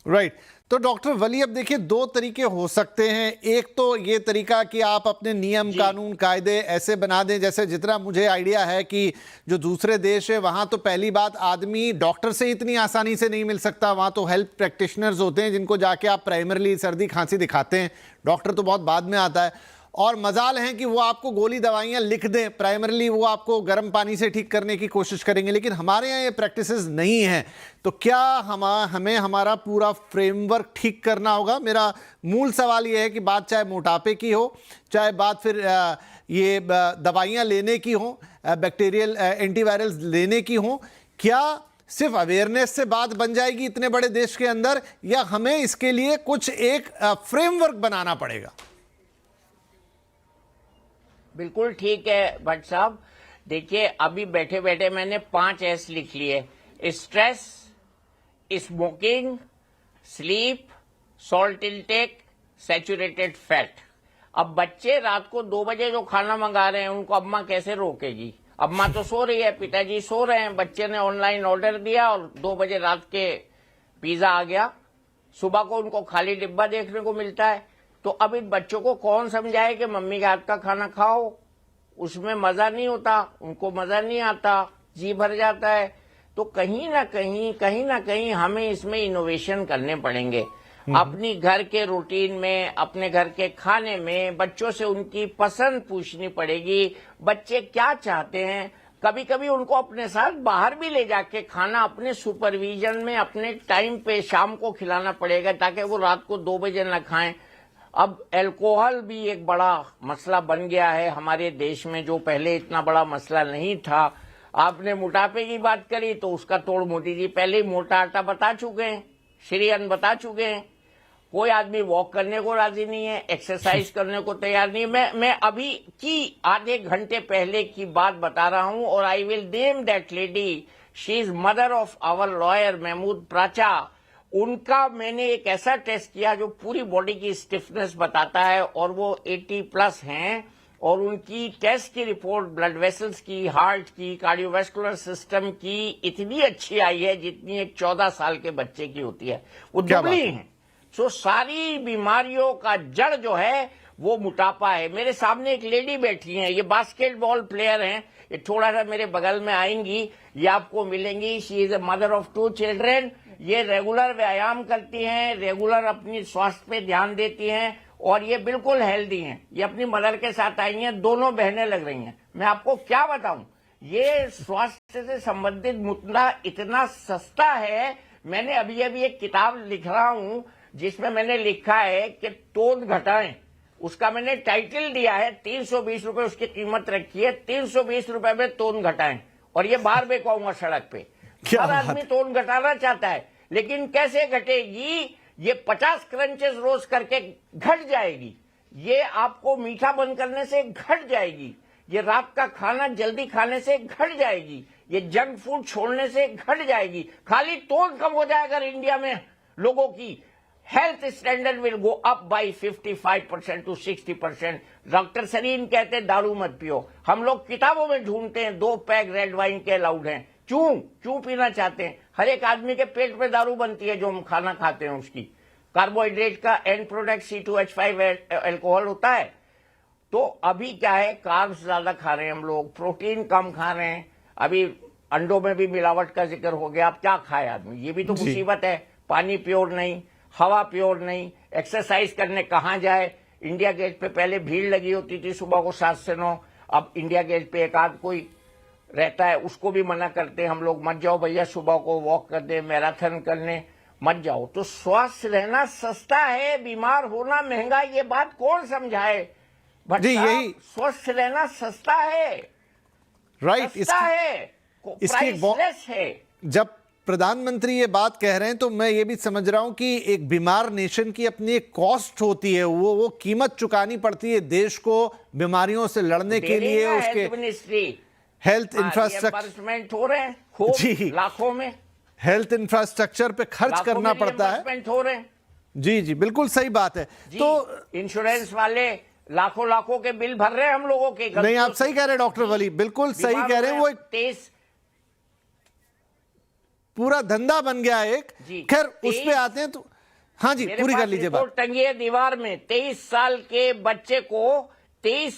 Right. तो doctor वली, अब देखिए दो तरीके हो सकते हैं। एक तो ये तरीका कि आप अपने नियम कानून कायदे ऐसे बना दें, जैसे जितना मुझे आइडिया है कि जो दूसरे देश है वहां तो पहली बात आदमी डॉक्टर से इतनी आसानी से नहीं मिल सकता, वहां तो हेल्थ प्रैक्टिशनर्स होते हैं जिनको जाके आप प्राइमरली सर्दी खांसी दिखाते हैं, डॉक्टर तो बहुत बाद में आता है। और मजाल है कि वो आपको गोली दवाइयां लिख दें, प्राइमरली वो आपको गर्म पानी से ठीक करने की कोशिश करेंगे, लेकिन हमारे यहाँ ये प्रैक्टिसेस नहीं हैं। तो क्या हमें हमारा पूरा फ्रेमवर्क ठीक करना होगा? मेरा मूल सवाल ये है कि बात चाहे मोटापे की हो, चाहे बात फिर ये दवाइयाँ लेने की हो, बैक्टीरियल एंटीवायरल्स लेने की हो, क्या सिर्फ अवेयरनेस से बात बन जाएगी इतने बड़े देश के अंदर, या हमें इसके लिए कुछ एक फ्रेमवर्क बनाना पड़ेगा? बिल्कुल ठीक है भट्ट साहब। देखिए, अभी बैठे बैठे मैंने 5 S लिख लिए: stress, smoking, sleep, salt intake, saturated fat. अब बच्चे रात को 2 बजे जो खाना मंगा रहे हैं उनको अम्मा कैसे रोकेगी? अम्मा तो सो रही है, पिताजी सो रहे हैं, बच्चे ने ऑनलाइन ऑर्डर दिया और 2 बजे रात के पिज्जा आ गया। सुबह को उनको खाली डिब्बा देखने को मिलता है। तो अब इन बच्चों को कौन समझाए कि मम्मी के हाथ का खाना खाओ? उसमें मजा नहीं होता, उनको मजा नहीं आता, जी भर जाता है। तो कहीं ना कहीं हमें इसमें इनोवेशन करने पड़ेंगे। अपनी घर के रूटीन में, अपने घर के खाने में बच्चों से उनकी पसंद पूछनी पड़ेगी, बच्चे क्या चाहते हैं। कभी कभी उनको अपने साथ बाहर भी ले जाके खाना अपने सुपरविजन में अपने टाइम पे शाम को खिलाना पड़ेगा, ताकि वो रात को 2 बजे न खाएं। अब अल्कोहल भी एक बड़ा मसला बन गया है हमारे देश में, जो पहले इतना बड़ा मसला नहीं था। आपने मोटापे की बात करी तो उसका तोड़ मोदी जी पहले ही मोटा आटा बता चुके हैं, श्री अन्न बता चुके हैं। कोई आदमी वॉक करने को राजी नहीं है, एक्सरसाइज करने को तैयार नहीं है। मैं अभी की आधे घंटे पहले की बात बता रहा हूं, और I will name that lady. She is mother of our lawyer Mahmood Pracha. उनका मैंने एक ऐसा टेस्ट किया जो पूरी बॉडी की स्टिफनेस बताता है, और वो 80+ हैं, और उनकी टेस्ट की रिपोर्ट ब्लड वेसल्स की, हार्ट की, कार्डियोवैस्कुलर सिस्टम की इतनी अच्छी आई है जितनी एक 14 साल के बच्चे की होती है। वो दुबली हैं। सो सारी बीमारियों का जड़ जो है वो मोटापा है। मेरे सामने एक लेडी बैठी है, ये बास्केटबॉल प्लेयर हैं, ये थोड़ा सा मेरे बगल में आएंगी, ये आपको मिलेंगी। She is a mother of 2 children. ये रेगुलर व्यायाम करती हैं, रेगुलर अपनी स्वास्थ्य पे ध्यान देती हैं, और ये बिल्कुल हेल्दी हैं। ये अपनी मदर के साथ आई हैं, दोनों बहनें लग रही हैं। मैं आपको क्या बताऊं, ये स्वास्थ्य से संबंधित मुद्दा इतना सस्ता है। मैंने अभी एक किताब लिख रहा हूं जिसमें मैंने लिखा है कि तोंद घटाएं। उसका मैंने टाइटल दिया है 320 रुपए उसकी कीमत रखी है। 320 रुपए में तोंद घटाएं, और ये बाहर बेचूंगा सड़क पे। हर आदमी तोंद घटाना चाहता है, लेकिन कैसे घटेगी? ये 50 क्रंचेस रोज करके घट जाएगी। ये आपको मीठा बंद करने से घट जाएगी। ये रात का खाना जल्दी खाने से घट जाएगी। ये जंक फूड छोड़ने से घट जाएगी। खाली तोंद कम हो जाएगा इंडिया में लोगों की। Health standard will go up by 55% to 60%। Doctor Sarin कहते हैं दारू मत पियो, हम लोग किताबों में ढूंढते हैं 2 पैग रेड वाइन के अलाउड हैं। क्यों पीना चाहते हैं? हर एक आदमी के पेट में दारू बनती है जो हम खाना खाते हैं, उसकी कार्बोहाइड्रेट का एंड प्रोडक्ट C2H5 अल्कोहल होता है। तो अभी क्या है, कार्ब्स ज्यादा खा रहे हैं हम लोग, प्रोटीन कम खा रहे हैं। अभी अंडों में भी मिलावट का जिक्र हो गया। अब क्या खाए आदमी, ये भी तो मुसीबत है। पानी प्योर नहीं, हवा प्योर नहीं, एक्सरसाइज करने कहाँ जाए? इंडिया गेट पे पहले भीड़ लगी होती थी सुबह को 7 से 9, अब इंडिया गेट पे एक आध कोई रहता है, उसको भी मना करते हैं हम लोग, मत जाओ भैया सुबह को वॉक करने, मैराथन करने मत जाओ। तो स्वस्थ रहना सस्ता है, बीमार होना महंगा, ये बात कौन समझाए? जी, यही स्वस्थ रहना सस्ता है, राइट, सस्ता है, प्राइसलेस है। जब प्रधानमंत्री ये बात कह रहे हैं तो मैं ये भी समझ रहा हूं कि एक बीमार नेशन की अपनी एक कॉस्ट होती है, वो कीमत चुकानी पड़ती है देश को बीमारियों से लड़ने के लिए। उसके मिनिस्ट्री हेल्थ इंफ्रास्ट्रक्चर हो रहे हैं खूब, लाखों में हेल्थ इंफ्रास्ट्रक्चर पे खर्च करना पड़ता है। हो रहे हैं। जी, बिल्कुल सही बात है। तो इंश्योरेंस वाले लाखों के बिल भर रहे हैं हम लोगों के। नहीं, आप सही कह रहे हैं डॉक्टर वली, बिल्कुल सही कह रहे हैं। वो एक पूरा धंधा बन गया एक। खैर उस पे आते हैं। तो हाँ जी, मेरे पूरी पास कर लीजिए बात। रिपोर्ट टंगी है दीवार में। 23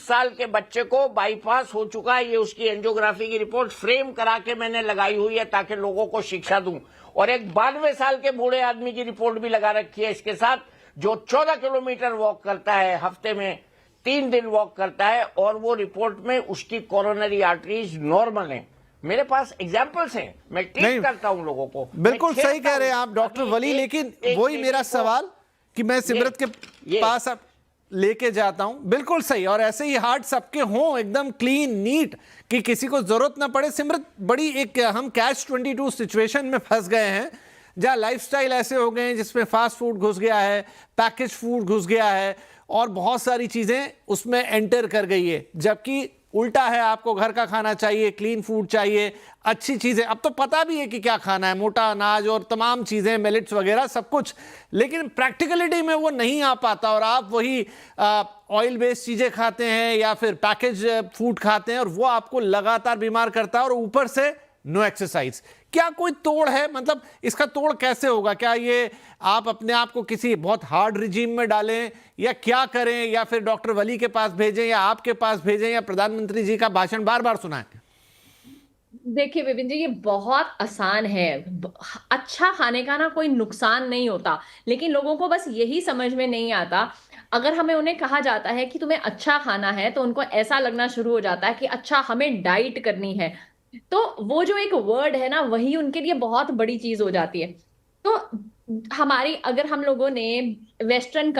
साल के बच्चे को बाईपास हो चुका है। ये उसकी एंजियोग्राफी की रिपोर्ट फ्रेम करा के मैंने लगाई हुई है ताकि लोगों को शिक्षा दूं। और एक 92 साल के बूढ़े आदमी की रिपोर्ट भी लगा रखी है इसके साथ, जो 14 किलोमीटर वॉक करता है, हफ्ते में 3 दिन वॉक करता है, और वो रिपोर्ट में उसकी कोरोनरी आर्टरीज नॉर्मल है। मेरे पास एग्जाम्पल्स हैं, मैं ट्रीट करता हूं लोगों को। बिल्कुल सही कह रहे हैं आप डॉक्टर वली, लेकिन वही मेरा सवाल कि मैं सिमरत के पास अब लेके जाता हूं। बिल्कुल सही, और ऐसे ही हार्ट सबके हों एकदम क्लीन नीट कि किसी को जरूरत ना पड़े। सिमरत, बड़ी एक हम कैच 22 सिचुएशन में फंस गए हैं जहां लाइफस्टाइल ऐसे हो गए हैं जिसमें फास्ट फूड घुस गया है, पैकेज फूड घुस गया है, और बहुत सारी चीजें उसमें एंटर कर गई है, जबकि उल्टा है। आपको घर का खाना चाहिए, क्लीन फूड चाहिए, अच्छी चीजें। अब तो पता भी है कि क्या खाना है, मोटा अनाज और तमाम चीजें, मिलेट्स वगैरह सब कुछ, लेकिन प्रैक्टिकलिटी में वो नहीं आ पाता, और आप वही ऑयल बेस्ड चीजें खाते हैं या फिर पैकेज फूड खाते हैं, और वो आपको लगातार बीमार करता है, और ऊपर से नो एक्सरसाइज। क्या कोई तोड़ है? मतलब इसका तोड़ कैसे होगा? क्या ये आप अपने आप को किसी बहुत हार्ड रिजीम में डालें, या क्या करें, या फिर डॉक्टर वली के पास भेजें, या आपके पास भेजें, या प्रधानमंत्री जी का भाषण बार बार सुनाएं? देखिए विपिन जी, ये बहुत आसान है। अच्छा खाने का ना कोई नुकसान नहीं होता, लेकिन लोगों को बस यही समझ में नहीं आता। अगर हमें उन्हें कहा जाता है कि तुम्हें अच्छा खाना है, तो उनको ऐसा लगना शुरू हो जाता है कि अच्छा हमें डाइट करनी है। तो वो जो एक वर्ड है ना, वही उनके लिए बहुत बड़ी चीज हो जाती है। तो हमारी, अगर हम लोगों ने वेस्टर्न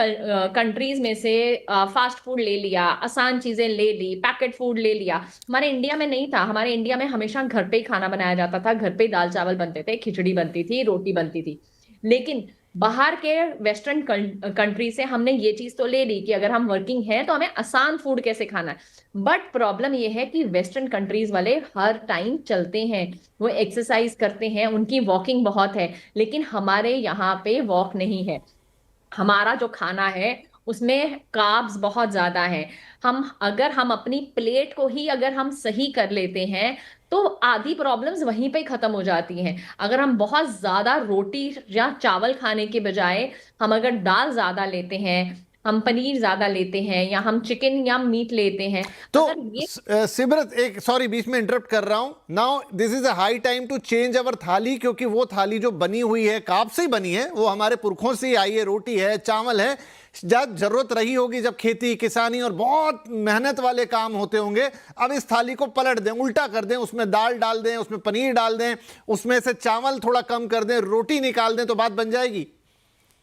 कंट्रीज में से फास्ट फूड ले लिया, आसान चीजें ले ली, पैकेट फूड ले लिया, हमारे इंडिया में नहीं था। हमारे इंडिया में हमेशा घर पे ही खाना बनाया जाता था, घर पे ही दाल चावल बनते थे, खिचड़ी बनती थी, रोटी बनती थी। लेकिन बाहर के वेस्टर्न कंट्री से हमने ये चीज तो ले ली कि अगर हम वर्किंग हैं तो हमें आसान फूड कैसे खाना है। बट प्रॉब्लम ये है कि वेस्टर्न कंट्रीज वाले हर टाइम चलते हैं, वो एक्सरसाइज करते हैं, उनकी वॉकिंग बहुत है, लेकिन हमारे यहाँ पे वॉक नहीं है। हमारा जो खाना है उसमें कार्ब्स बहुत ज्यादा है। अगर हम अपनी प्लेट को ही अगर हम सही कर लेते हैं तो आधी प्रॉब्लम्स वहीं पे खत्म हो जाती हैं। अगर हम बहुत ज्यादा रोटी या चावल खाने के बजाय हम अगर दाल ज्यादा लेते हैं, हम पनीर ज्यादा लेते हैं, या हम चिकन या मीट लेते हैं, तो अगर सिमरत, एक सॉरी बीच में इंटरप्ट कर रहा हूं। Now this is a high time to change our thali, क्योंकि वो थाली जो बनी हुई है कार्ब से ही बनी है, वो हमारे पुरखों से ही आई है, रोटी है, चावल है। जब जरूरत रही होगी, जब खेती किसानी और बहुत मेहनत वाले काम होते होंगे, अब इस थाली को पलट दें, उल्टा कर दें, उसमें दाल डाल दें, उसमें पनीर डाल दें, उसमें से चावल थोड़ा कम कर दें, रोटी निकाल दें, तो बात बन जाएगी।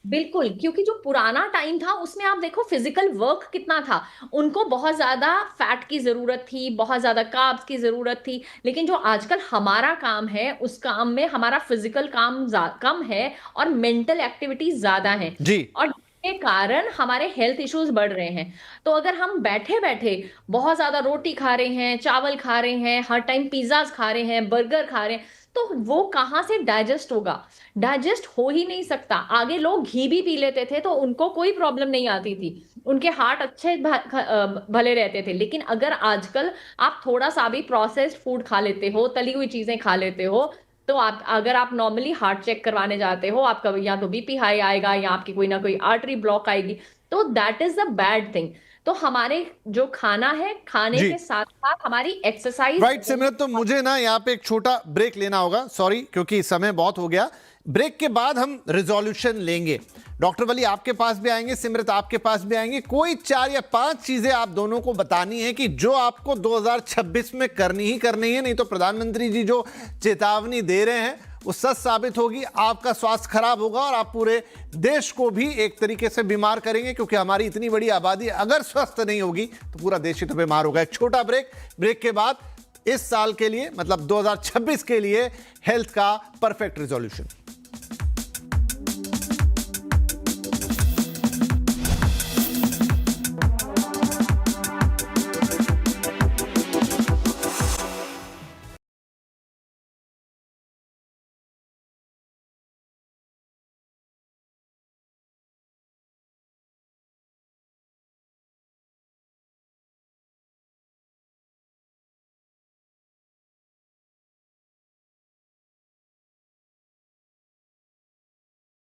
बिल्कुल, क्योंकि जो पुराना टाइम था उसमें आप देखो फिजिकल वर्क कितना था। उनको बहुत ज्यादा फैट की जरूरत थी, बहुत ज्यादा कार्ब्स की जरूरत थी, लेकिन जो आजकल हमारा काम है उस काम में हमारा फिजिकल काम कम है और मेंटल एक्टिविटीज ज्यादा है जी। और के कारण हमारे हेल्थ इश्यूज बढ़ रहे हैं। तो अगर हम बैठे बैठे बहुत ज्यादा रोटी खा रहे हैं, चावल खा रहे हैं, हर टाइम पिज्जाज खा रहे हैं, बर्गर खा रहे हैं, तो वो कहाँ से डाइजेस्ट होगा? डाइजेस्ट हो ही नहीं सकता। आगे लोग घी भी पी लेते थे तो उनको कोई प्रॉब्लम नहीं आती थी, उनके हार्ट अच्छे भले रहते थे। लेकिन अगर आजकल आप थोड़ा सा भी प्रोसेस्ड फूड खा लेते हो, तली हुई चीजें खा लेते हो, तो अगर आप नॉर्मली हार्ट चेक करवाने जाते हो, आपका या तो बीपी हाई आएगा या आपकी कोई ना कोई आर्टरी ब्लॉक आएगी। तो that is the bad thing. तो हमारे जो खाना है, खाने के साथ साथ हमारी एक्सरसाइज। राइट सिमरत, तो मुझे ना यहाँ पे एक छोटा ब्रेक लेना होगा, सॉरी, क्योंकि समय बहुत हो गया। ब्रेक के बाद हम रिजोल्यूशन लेंगे। डॉक्टर वली आपके पास भी आएंगे, सिमरत आपके पास भी आएंगे। कोई 4 या 5 चीजें आप दोनों को बतानी है कि जो आपको 2026 में करनी ही करनी है, नहीं तो प्रधानमंत्री जी जो चेतावनी दे रहे हैं वो सच साबित होगी, आपका स्वास्थ्य खराब होगा और आप पूरे देश को भी एक तरीके से बीमार करेंगे, क्योंकि हमारी इतनी बड़ी आबादी अगर स्वस्थ नहीं होगी तो पूरा देश ही तो बीमार होगा। एक छोटा ब्रेक, ब्रेक के बाद इस साल के लिए, मतलब 2026 के लिए हेल्थ का परफेक्ट रिजोल्यूशन।